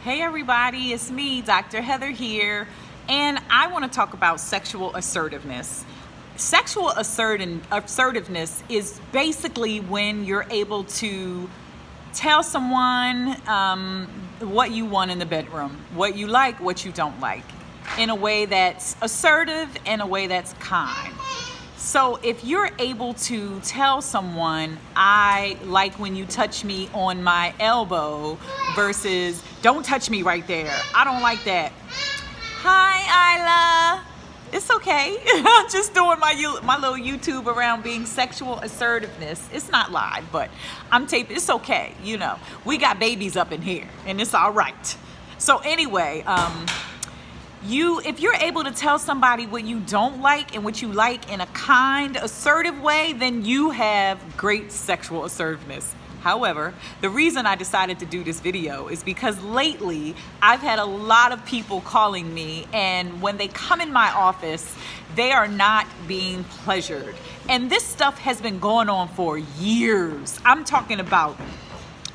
Hey everybody, it's me, Dr. Heather here, and I want to talk about sexual assertiveness. Sexual assertiveness is basically when you're able to tell someone what you want in the bedroom, what you like, what you don't like, in a way that's assertive and a way that's kind. So if you're able to tell someone, I like when you touch me on my elbow versus don't touch me right there, I don't like that. Hi, Isla. It's okay. I'm just doing my little YouTube around being sexual assertiveness. It's not live, but I'm taping. It's okay. You know, we got babies up in here and it's all right. So anyway, if you're able to tell somebody what you don't like and what you like in a kind, assertive way, then you have great sexual assertiveness. However, the reason I decided to do this video is because lately I've had a lot of people calling me, and when they come in my office, they are not being pleasured. And this stuff has been going on for years. I'm talking about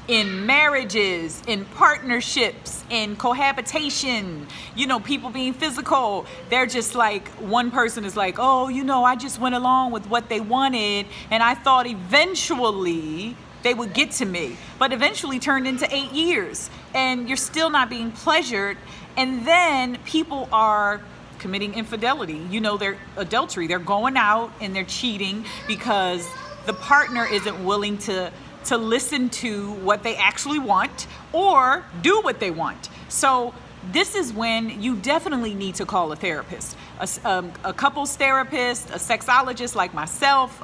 in marriages, in partnerships, in cohabitation, people being physical. They're just like, one person is like, oh, I just went along with what they wanted and I thought eventually they would get to me, but eventually turned into 8 years and you're still not being pleasured. And then people are committing infidelity, their adultery. They're going out and they're cheating because the partner isn't willing to listen to what they actually want or do what they want. So this is when you definitely need to call a therapist, a couples therapist, a sexologist like myself,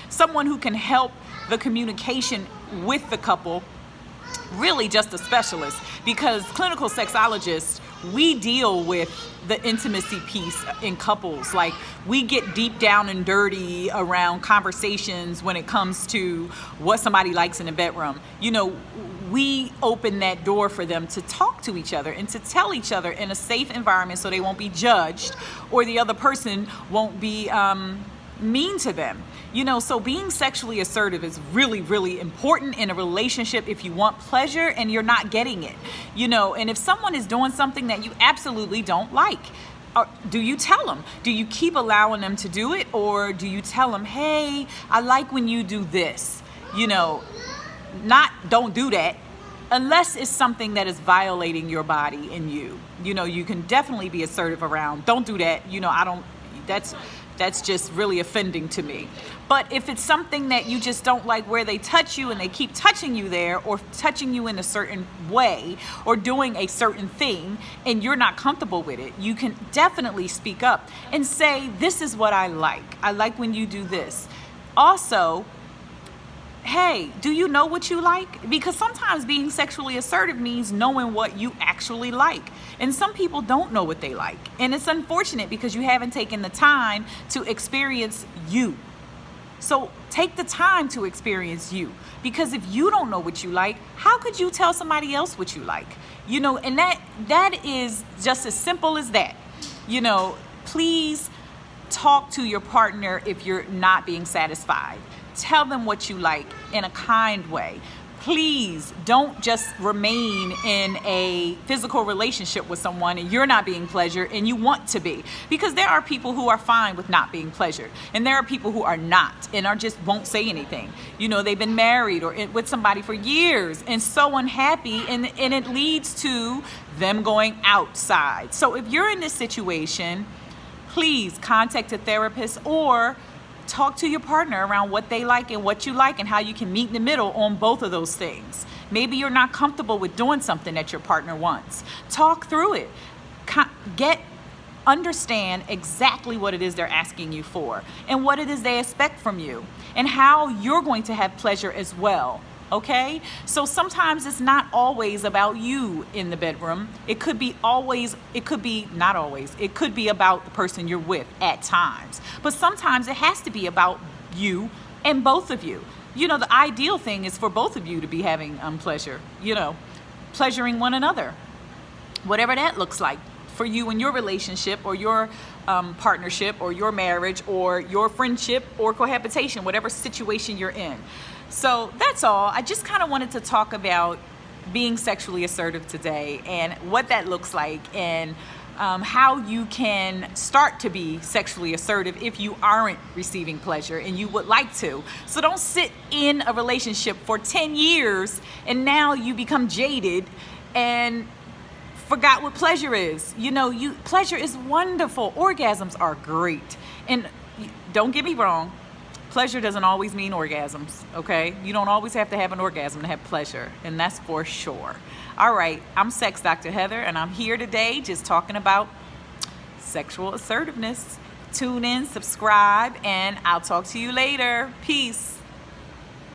someone who can help the communication with the couple, really just a specialist, because clinical sexologists, we deal with the intimacy piece in couples. Like, we get deep down and dirty around conversations when it comes to what somebody likes in the bedroom. We open that door for them to talk to each other and to tell each other in a safe environment so they won't be judged or the other person won't be mean to them. So being sexually assertive is really, really important in a relationship if you want pleasure and you're not getting it. And if someone is doing something that you absolutely don't like, do you tell them? Do you keep allowing them to do it? Or do you tell them, hey, I like when you do this? Not don't do that, unless it's something that is violating your body and you. You can definitely be assertive around, don't do that. That's just really offending to me. But if it's something that you just don't like, where they touch you and they keep touching you there, or touching you in a certain way, or doing a certain thing, and you're not comfortable with it, you can definitely speak up and say, this is what I like. I like when you do this. Also, hey, do you know what you like? Because sometimes being sexually assertive means knowing what you actually like. And some people don't know what they like. And it's unfortunate because you haven't taken the time to experience you. So take the time to experience you. Because if you don't know what you like, how could you tell somebody else what you like? And that is just as simple as that. Please talk to your partner if you're not being satisfied. Tell them what you like in a kind way. Please don't just remain in a physical relationship with someone and you're not being pleasured and you want to be. Because there are people who are fine with not being pleasured. And there are people who are not and just won't say anything. They've been married or with somebody for years and so unhappy, and it leads to them going outside. So if you're in this situation, please contact a therapist or talk to your partner around what they like and what you like and how you can meet in the middle on both of those things. Maybe you're not comfortable with doing something that your partner wants. Talk through it. Understand exactly what it is they're asking you for and what it is they expect from you and how you're going to have pleasure as well. Okay? So sometimes it's not always about you in the bedroom. It could be not always. It could be about the person you're with at times. But sometimes it has to be about you and both of you. The ideal thing is for both of you to be having pleasure, pleasuring one another. Whatever that looks like for you in your relationship or your partnership or your marriage or your friendship or cohabitation, whatever situation you're in. So that's all. I just kind of wanted to talk about being sexually assertive today and what that looks like, and how you can start to be sexually assertive if you aren't receiving pleasure and you would like to. So don't sit in a relationship for 10 years and now you become jaded and forgot what pleasure is. Pleasure is wonderful. Orgasms are great. And don't get me wrong, pleasure doesn't always mean orgasms, okay? You don't always have to have an orgasm to have pleasure, and that's for sure. All right, I'm Sex Dr. Heather, and I'm here today just talking about sexual assertiveness. Tune in, subscribe, and I'll talk to you later. Peace.